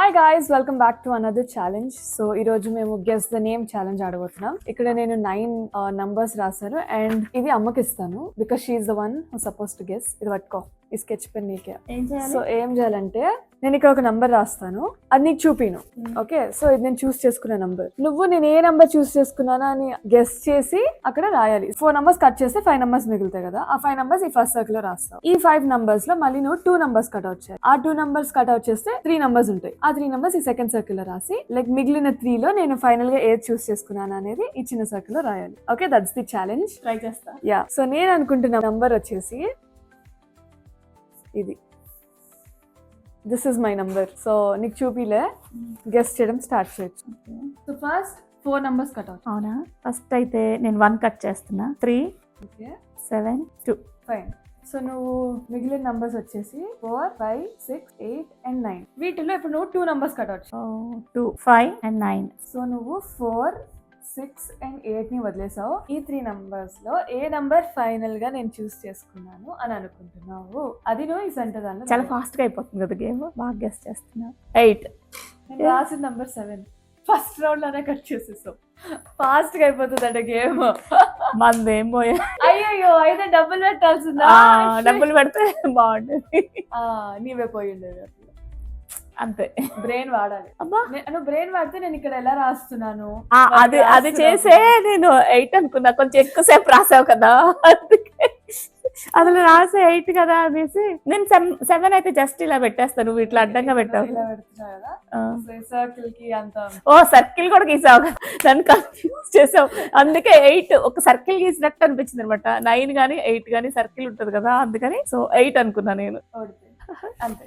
Hi guys, welcome back to another challenge. So ఈ రోజు మేము గెస్ ద నేమ్ ఛాలెంజ్ ఆడబోతున్నాం. ఇక్కడ నేను 9 నంబర్స్ రాశాను అండ్ ఇది అమ్మకి ఇస్తాను because she is the one who suppose to guess. ఇది పట్టుకో, ఈ స్కెచ్ పెన్ నీకే. సో ఏం చేయాలంటే నేను ఇక్కడ ఒక నంబర్ రాస్తాను, అది నీకు చూపిను. ఓకే, సో ఇది నేను చూస్ చేసుకున్న నంబర్. నువ్వు నేను ఏ నంబర్ చూస్ చేసుకున్నానా అని గెస్ చేసి అక్కడ రాయాలి. 4 నంబర్స్ కట్ చేస్తే 5 నంబర్స్ మిగులుతాయి కదా. ఆ 5 నంబర్స్ ఈ ఫస్ట్ సర్కిల్ లో రాస్తావు. ఈ 5 నంబర్స్ లో మళ్ళీ నువ్వు 2 నంబర్స్ కట్ అవుట్ చేయాలి. ఆ 2 నంబర్స్ కట్ అవుట్ చేస్తే 3 నంబర్స్ ఉంటాయి. ఆ 3 నంబర్స్ ఈ సెకండ్ సర్కిల్ లో రాసి లైక్ మిగిలిన 3 లో నేను ఫైనల్ గా ఏది చూస్ చేసుకున్నాను అనేది ఈ చిన్న సర్కిల్ లో రాయాలి. Okay, that's the challenge. Try చేస్తా. యా, సో నేను అనుకుంటున్న నంబర్ వచ్చేసి ఇది. This is my number. So నీకు చూపిలే, గెస్ చేయడం స్టార్ట్ చేయొచ్చు. So first 4 numbers cut out. అవునా, ఫస్ట్ అయితే నేను 1 కట్ చేస్తున్నా. 3, ఓకే, 7, 2. ఫైన్. సో నువ్వు మిగిలిన నంబర్స్ వచ్చేసి 4, 5, 6, 8 and 9. వీటిలో ఇప్పుడు నువ్వు 2 numbers cut out. 2, 5 and 9. So నువ్వు 4, 6 and 8 ని వదిలేసావు. ఈ 3 నంబర్స్ లో ఏ నంబర్ ఫైనల్ గా నేను చూస్ చేసుకున్నాను అని అనుకుంటున్నావు? అది నువ్వు ఈ సెంటర్ దానిలో చాలా ఫాస్ట్ గా అయిపోతుంది కదా గేమ్. బాగా గెస్ చేస్తున్నా. 8. నేను రాసిన నంబర్ 7. ఫస్ట్ రౌండ్ లోనే కట్ చేసేసావు. ఫాస్ట్ గా అయిపోతుంది అంటే గేమ్. మందేం పోయా. అయ్యో, అయితే డబ్బులు పెట్టాల్సిందా? డబ్బులు పెడితే బాగుంటుంది. నీవే పోయి ఉండేది. అంతే, బ్రెయిన్ వాడాలి. అబ్బా, నువ్వు బ్రెయిన్ వాడితే నేను ఇక్కడ ఎలా రాస్తున్నాను అది చేసే నేను 8 అనుకున్నా. కొంచెం ఎక్కువసేపు రాసావు కదా, అందుకే అందులో రాసే 8 కదా అనేసి నేను 7 అయితే జస్ట్ ఇలా పెట్టేస్తాను. నువ్వు ఇట్లా అడ్డంగా పెట్టావు. సర్కిల్ కి అంత సర్కిల్ కూడా గీసావు కదా, నన్ను కన్ఫ్యూజ్ చేసావు. అందుకే 8 ఒక సర్కిల్ గీసినట్టు అనిపించింది అనమాట. 9 గానీ 8 గానీ సర్కిల్ ఉంటది కదా, అందుకని సో 8 అనుకున్నా నేను. అంతే.